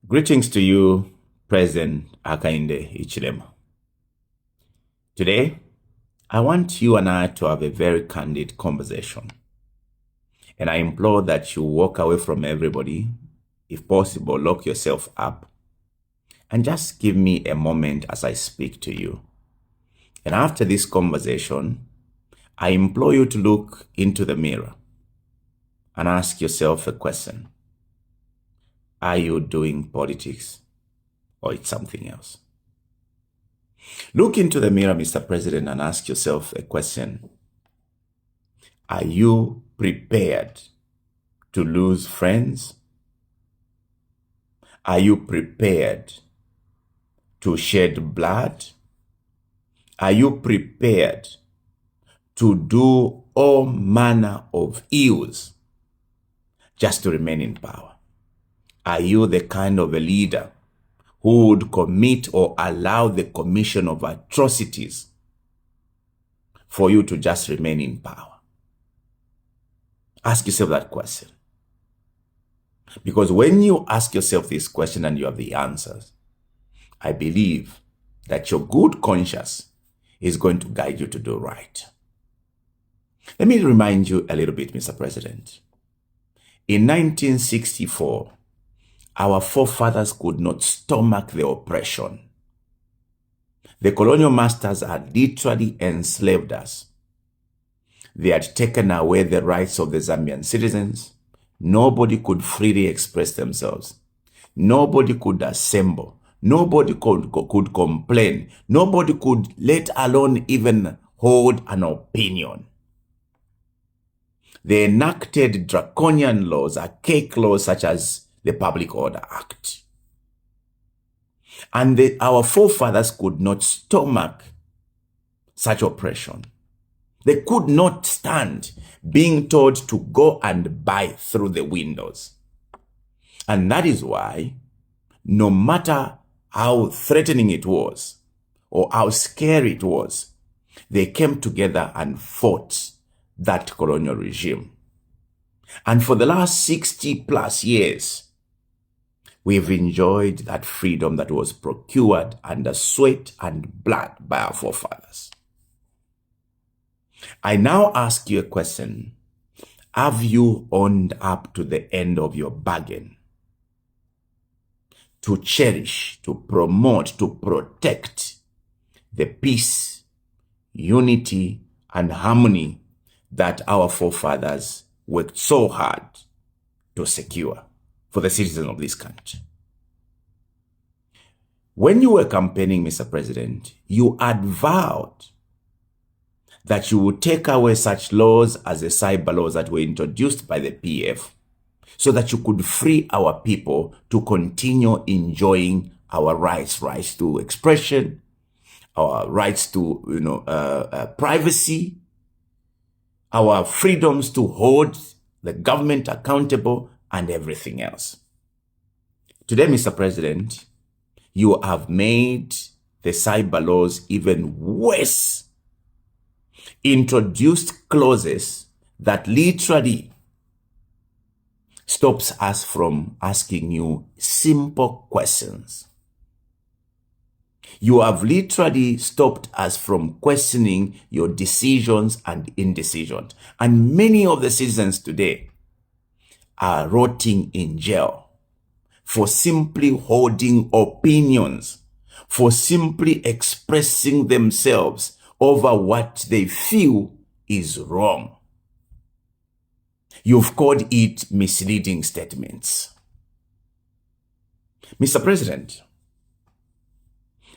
Greetings to you, President Hikainde Hichilema. Today, I want you and I to have a very candid conversation. And I implore that you walk away from everybody, if possible, lock yourself up, and just give me a moment as I speak to you. And after this conversation, I implore you to look into the mirror and ask yourself a question. Are you doing politics or it's something else? Look into the mirror, Mr. President, and ask yourself a question. Are you prepared to lose friends? Are you prepared to shed blood? Are you prepared to do all manner of ills just to remain in power? Are you the kind of a leader who would commit or allow the commission of atrocities for you to just remain in power? Ask yourself that question. Because when you ask yourself this question and you have the answers, I believe that your good conscience is going to guide you to do right. Let me remind you a little bit, Mr. President. In 1964, our forefathers could not stomach the oppression. The colonial masters had literally enslaved us. They had taken away the rights of the Zambian citizens. Nobody could freely express themselves. Nobody could assemble. Nobody could complain. Nobody could, let alone even hold an opinion. They enacted draconian laws, archaic laws such as the Public Order Act. And our forefathers could not stomach such oppression. They could not stand being told to go and buy through the windows. And that is why, no matter how threatening it was, or how scary it was, they came together and fought that colonial regime. And for the last 60 plus years, we've enjoyed that freedom that was procured under sweat and blood by our forefathers. I now ask you a question. Have you owned up to the end of your bargain to cherish, to promote, to protect the peace, unity, and harmony that our forefathers worked so hard to secure for the citizens of this country? When you were campaigning, Mr. President, you had vowed that you would take away such laws as the cyber laws that were introduced by the PF so that you could free our people to continue enjoying our rights to expression, our rights to privacy, our freedoms to hold the government accountable, and everything else. Today, Mr. President, you have made the cyber laws even worse. Introduced clauses that literally stops us from asking you simple questions. You have literally stopped us from questioning your decisions and indecisions. And many of the citizens today are rotting in jail for simply holding opinions, for simply expressing themselves over what they feel is wrong. You've called it misleading statements. Mr. President,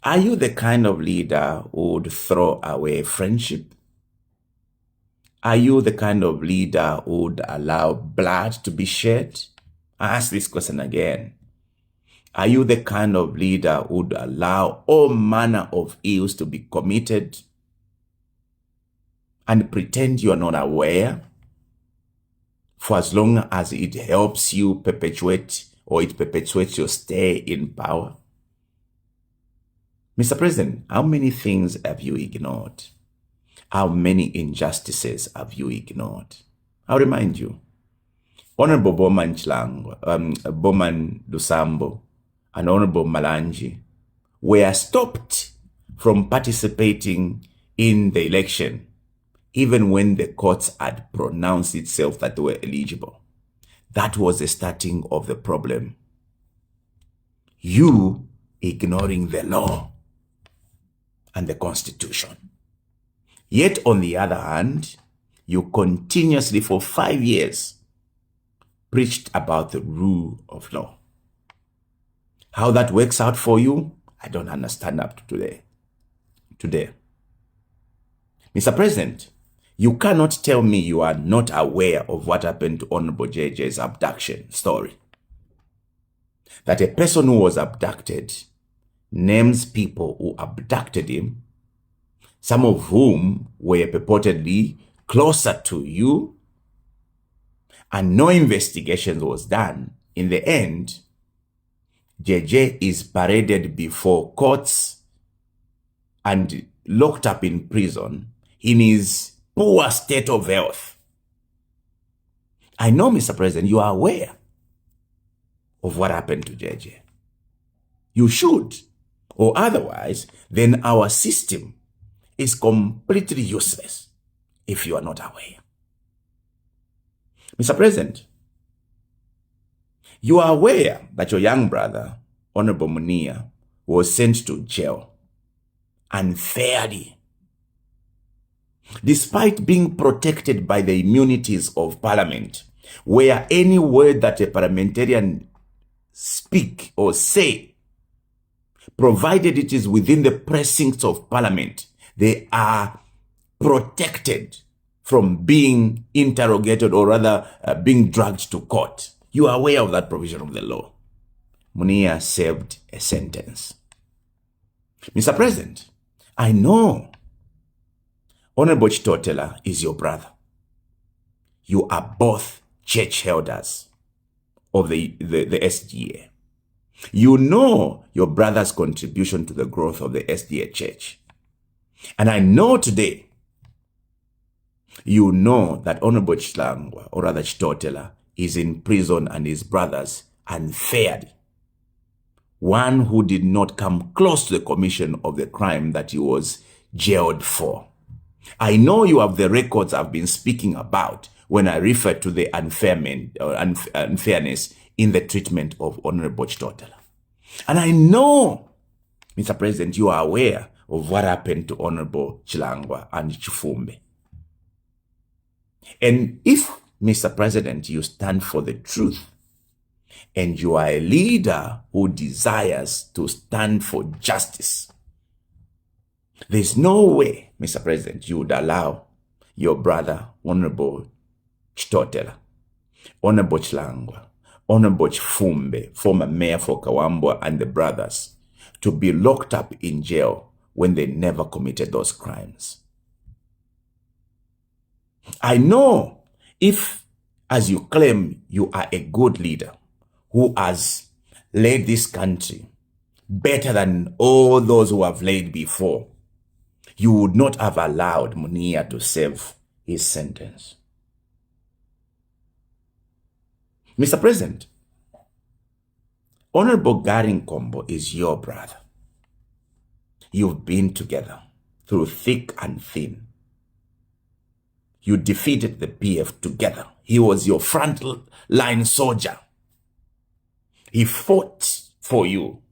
are you the kind of leader who would throw away friendship? Are you the kind of leader who would allow blood to be shed? I ask this question again. Are you the kind of leader who would allow all manner of ills to be committed and pretend you are not aware for as long as it helps you perpetuate or it perpetuates your stay in power? Mr. President, how many things have you ignored? How many injustices have you ignored? I'll remind you, Honorable Bowman Lusambo and Honorable Malanji were stopped from participating in the election, even when the courts had pronounced itself that they were eligible. That was the starting of the problem. You ignoring the law and the Constitution. Yet, on the other hand, you continuously for 5 years preached about the rule of law. How that works out for you, I don't understand up to today. Mr. President, you cannot tell me you are not aware of what happened to Honorable JJ's abduction story. That a person who was abducted names people who abducted him, some of whom were purportedly closer to you, and no investigation was done. In the end, JJ is paraded before courts and locked up in prison in his poor state of health. I know, Mr. President, you are aware of what happened to JJ. You should, or otherwise, then our system is completely useless if you are not aware. Mr. President, you are aware that your young brother, Honorable Munia, was sent to jail unfairly, despite being protected by the immunities of Parliament, where any word that a parliamentarian speak or say, provided it is within the precincts of Parliament, they are protected from being interrogated or rather being dragged to court. You are aware of that provision of the law. Munia served a sentence. Mr. President, I know Honorable Chitotela is your brother. You are both church elders of the SDA. You know your brother's contribution to the growth of the SDA church. And I know today, you know that Honorable Chilangwa, or rather Chitotela, is in prison and his brothers unfairly. One who did not come close to the commission of the crime that he was jailed for. I know you have the records I've been speaking about when I refer to the unfairness in the treatment of Honorable Chitotela. And I know, Mr. President, you are aware of what happened to Honorable Chilangwa and Chifumbe. And if, Mr. President, you stand for the truth, and you are a leader who desires to stand for justice, there's no way, Mr. President, you would allow your brother, Honorable Chitotela, Honorable Chilangwa, Honorable Chifumbe, former mayor for Kawambwa, and the brothers, to be locked up in jail when they never committed those crimes. I know if, as you claim, you are a good leader who has led this country better than all those who have led before, you would not have allowed Munia to serve his sentence. Mr. President, Honorable Garin Kombo is your brother. You've been together through thick and thin. You defeated the PF together. He was your front line soldier. He fought for you.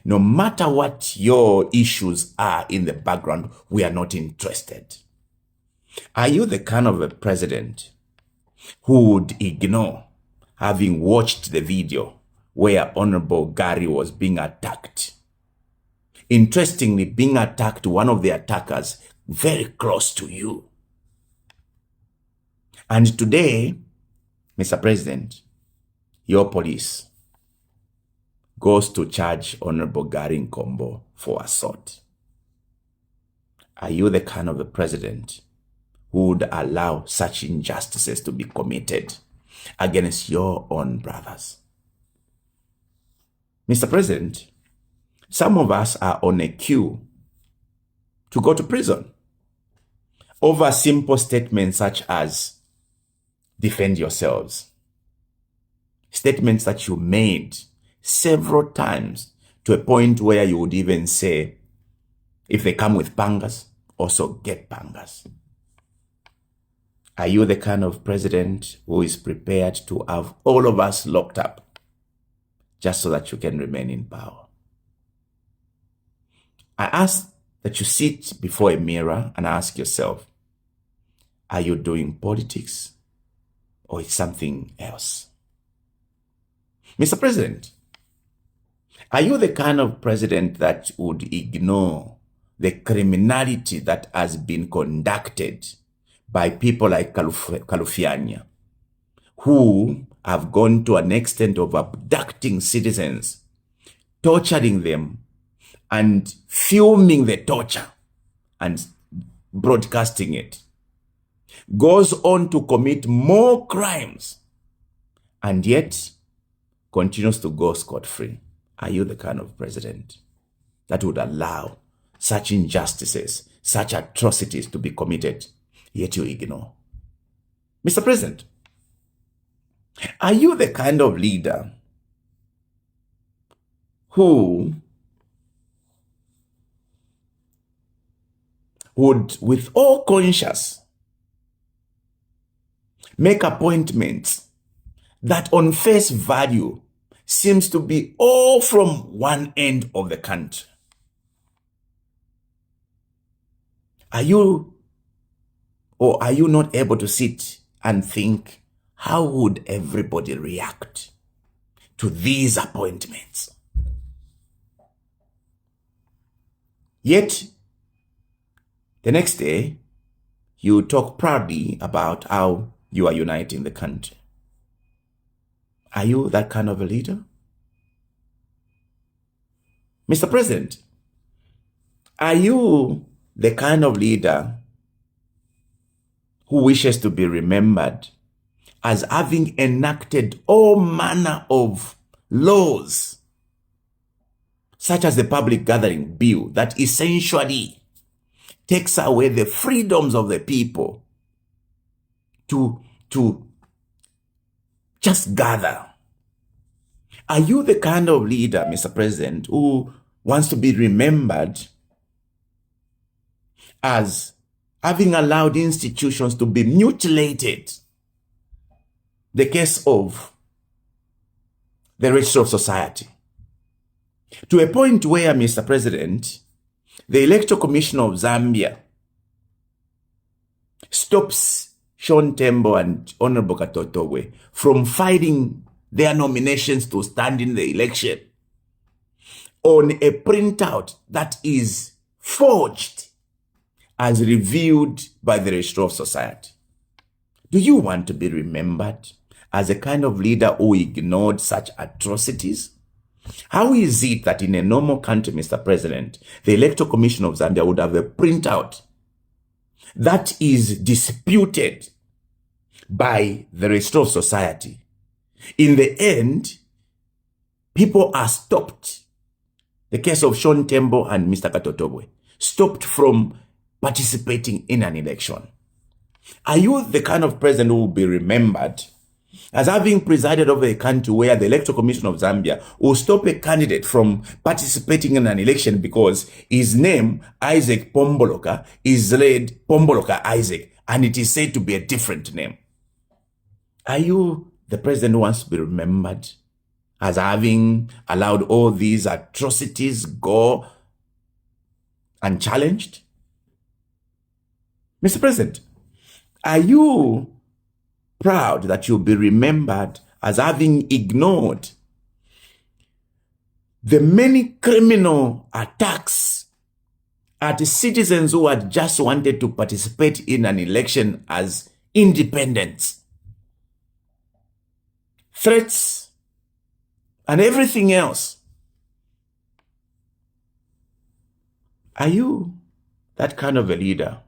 No matter what your issues are in the background, we are not interested. Are you the kind of a president who would ignore having watched the video where Honorable Gary was being attacked? Interestingly, being attacked, one of the attackers very close to you. And today, Mr. President, your police goes to charge Honorable Gary Kombo for assault. Are you the kind of a president who would allow such injustices to be committed against your own brothers? Mr. President, some of us are on a queue to go to prison over simple statements such as defend yourselves. Statements that you made several times to a point where you would even say, if they come with pangas, also get pangas. Are you the kind of president who is prepared to have all of us locked up just so that you can remain in power? I ask that you sit before a mirror and ask yourself, are you doing politics or it's something else? Mr. President, are you the kind of president that would ignore the criminality that has been conducted by people like Kalufianya, who have gone to an extent of abducting citizens, torturing them, and filming the torture and broadcasting it, goes on to commit more crimes and yet continues to go scot-free? Are you the kind of president that would allow such injustices, such atrocities to be committed, yet you ignore? Mr. President, are you the kind of leader who would, with all conscience, make appointments that on face value seems to be all from one end of the country? Are you not able to sit and think, how would everybody react to these appointments? Yet, the next day, you talk proudly about how you are uniting the country. Are you that kind of a leader? Mr. President, are you the kind of leader who wishes to be remembered as having enacted all manner of laws, such as the Public Gathering Bill, that essentially takes away the freedoms of the people to just gather? Are you the kind of leader, Mr. President, who wants to be remembered as having allowed institutions to be mutilated? The case of the Registry of Society, to a point where, Mr. President, the Electoral Commission of Zambia stops Sean Tembo and Honorable Katotogwe from filing their nominations to stand in the election on a printout that is forged as reviewed by the Registry of Society. Do you want to be remembered as a kind of leader who ignored such atrocities? How is it that in a normal country, Mr. President, the Electoral Commission of Zambia would have a printout that is disputed by the Registry of Society? In the end, people are stopped. The case of Sean Tembo and Mr. Katotogwe stopped from participating in an election. Are you the kind of president who will be remembered as having presided over a country where the Electoral Commission of Zambia will stop a candidate from participating in an election because his name, Isaac Pomboloka, is read Pomboloka Isaac, and it is said to be a different name? Are you the president who wants to be remembered as having allowed all these atrocities go unchallenged? Mr. President, are you proud that you'll be remembered as having ignored the many criminal attacks at citizens who had just wanted to participate in an election as independents? Threats and everything else. Are you that kind of a leader,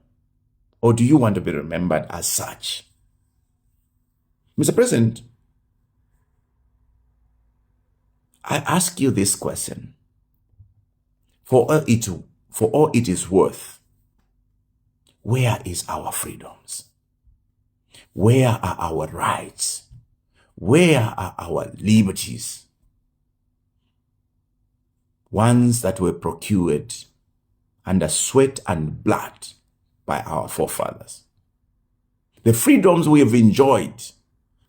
or do you want to be remembered as such? Mr. President, I ask you this question. For all it is worth, where is our freedoms? Where are our rights? Where are our liberties? ones that were procured under sweat and blood by our forefathers. The freedoms we have enjoyed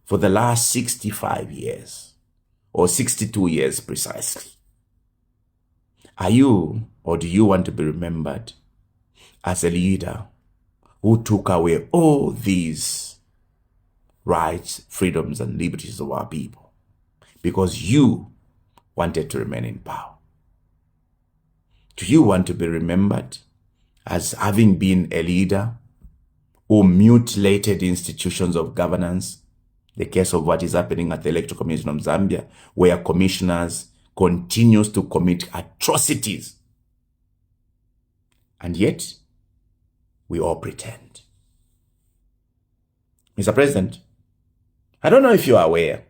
for the last 65 years, or 62 years precisely. Are you, or do you want to be remembered as a leader who took away all these rights, freedoms, and liberties of our people because you wanted to remain in power? Do you want to be remembered as having been a leader who mutilated institutions of governance? The case of what is happening at the Electoral Commission of Zambia, where commissioners continues to commit atrocities. And yet, we all pretend. Mr. President, I don't know if you are aware,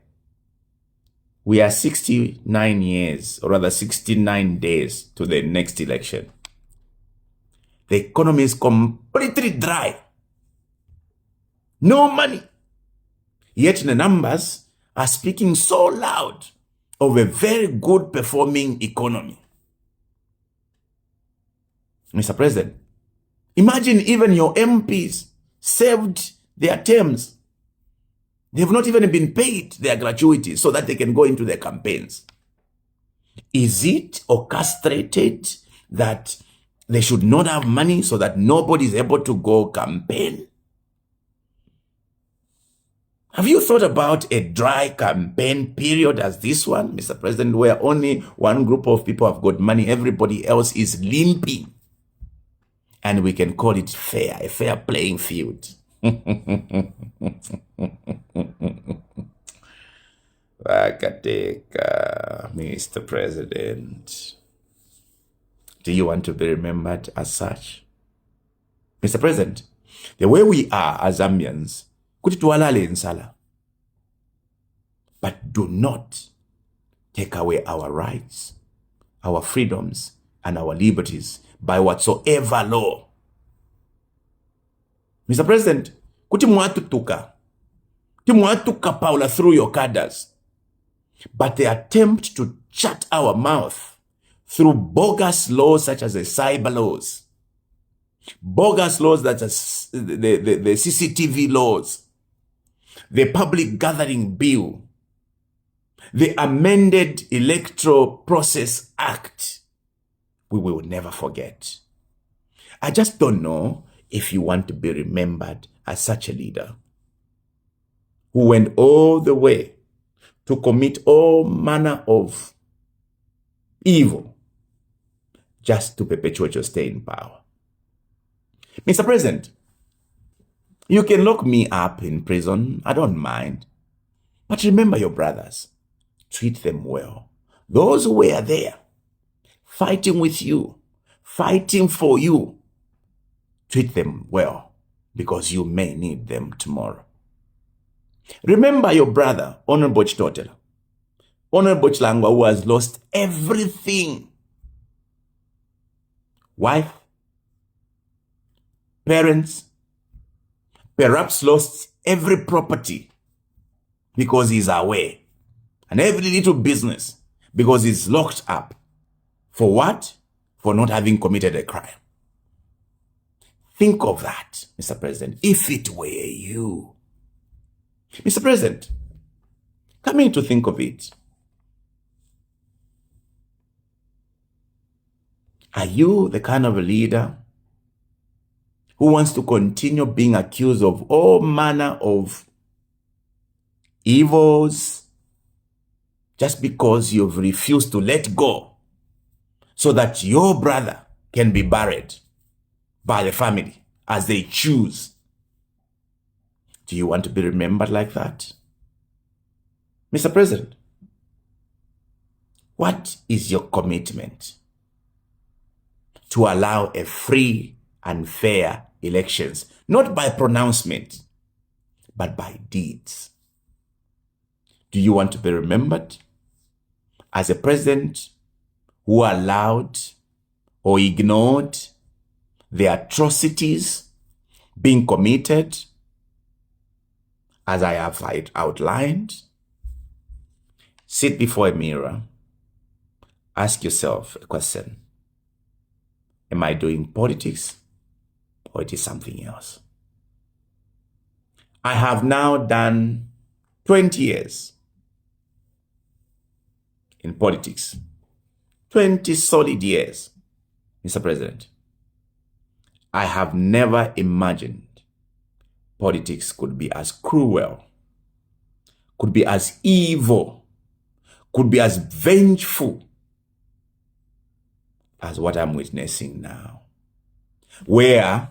we are 69 years, or rather 69 days to the next election. The economy is completely dry. No money. Yet the numbers are speaking so loud of a very good performing economy. Mr. President, imagine even your MPs saved their terms. They've not even been paid their gratuities so that they can go into their campaigns. Is it orchestrated that they should not have money so that nobody is able to go campaign? Have you thought about a dry campaign period as this one, Mr. President, where only one group of people have got money, everybody else is limping? And we can call it fair, a fair playing field. Mr. President, do you want to be remembered as such? Mr. President, the way we are as Zambians, but do not take away our rights, our freedoms, and our liberties by whatsoever law. Mr. President, kuti mwatuka Paula through your cadres, but they attempt to shut our mouth through bogus laws such as the cyber laws, bogus laws that are the CCTV laws, the public gathering bill, the amended Electoral Process Act. We will never forget. I just don't know if you want to be remembered as such a leader who went all the way to commit all manner of evil just to perpetuate your stay in power. Mr. President, you can lock me up in prison. I don't mind. But remember your brothers. Treat them well. Those who were there, fighting with you, fighting for you, treat them well because you may need them tomorrow. Remember your brother, Hon.Binwell Chitotela, Hon.Binwell Chilangwa, who has lost everything. Wife, parents, perhaps lost every property because he's away, and every little business because he's locked up. For what? For not having committed a crime. Think of that, Mr. President, if it were you. Mr. President, coming to think of it, are you the kind of a leader who wants to continue being accused of all manner of evils just because you've refused to let go so that your brother can be buried by the family as they choose? Do you want to be remembered like that? Mr. President, what is your commitment to allow a free and fair elections, not by pronouncement, but by deeds? Do you want to be remembered as a president who allowed or ignored the atrocities being committed, as I have outlined? Sit before a mirror, ask yourself a question. Am I doing politics or it is something else? I have now done 20 years in politics. 20 solid years, Mr. President. I have never imagined politics could be as cruel, could be as evil, could be as vengeful as what I'm witnessing now, where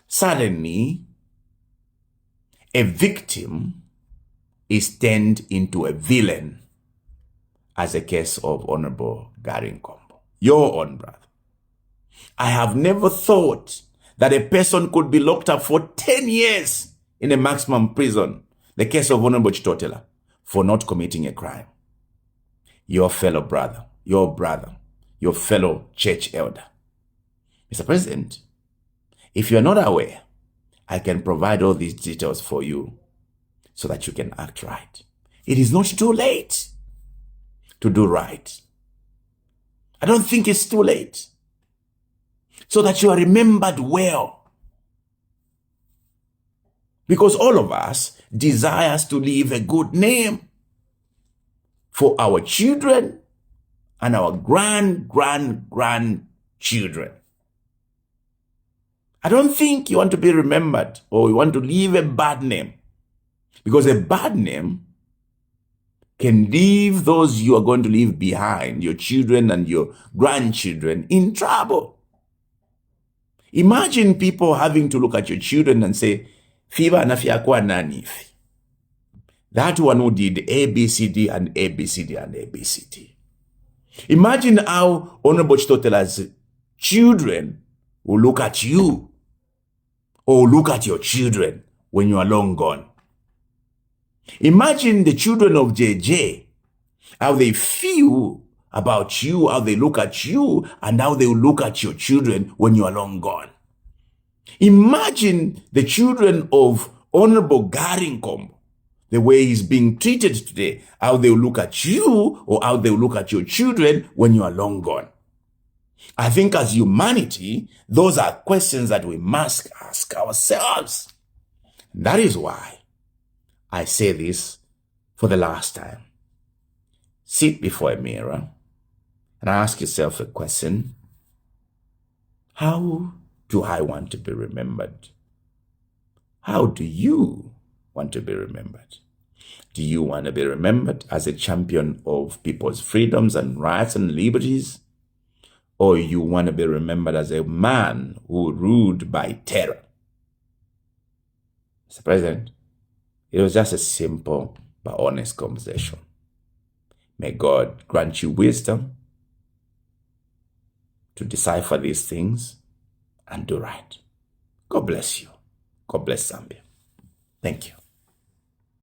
suddenly a victim is turned into a villain, as the case of Honorable Garinkombo, your own brother. I have never thought that a person could be locked up for 10 years in a maximum prison, the case of Honorable Chitotela, for not committing a crime. Your fellow brother, your fellow church elder. Mr. President, if you're not aware, I can provide all these details for you so that you can act right. It is not too late to do right. I don't think it's too late, so that you are remembered well. Because all of us desires to leave a good name for our children and our grandchildren. I don't think you want to be remembered or you want to leave a bad name, because a bad name can leave those you are going to leave behind, your children and your grandchildren, in trouble. Imagine people having to look at your children and say, Fiva anafiakwa nani? That one who did ABCD and ABCD and ABCD. Imagine how Honorable Chitotela's children will look at you or look at your children when you are long gone. Imagine the children of JJ, how they feel about you, how they look at you, and how they will look at your children when you are long gone. Imagine the children of Honorable Garinkombo, the way he's being treated today, how they will look at you or how they will look at your children when you are long gone. I think as humanity, those are questions that we must ask ourselves. That is why I say this for the last time. Sit before a mirror and ask yourself a question. How do I want to be remembered? How do you want to be remembered? Do you want to be remembered as a champion of people's freedoms and rights and liberties? Or you want to be remembered as a man who ruled by terror? Mr. President, it was just a simple but honest conversation. May God grant you wisdom to decipher these things and do right. God bless you. God bless Zambia. Thank you.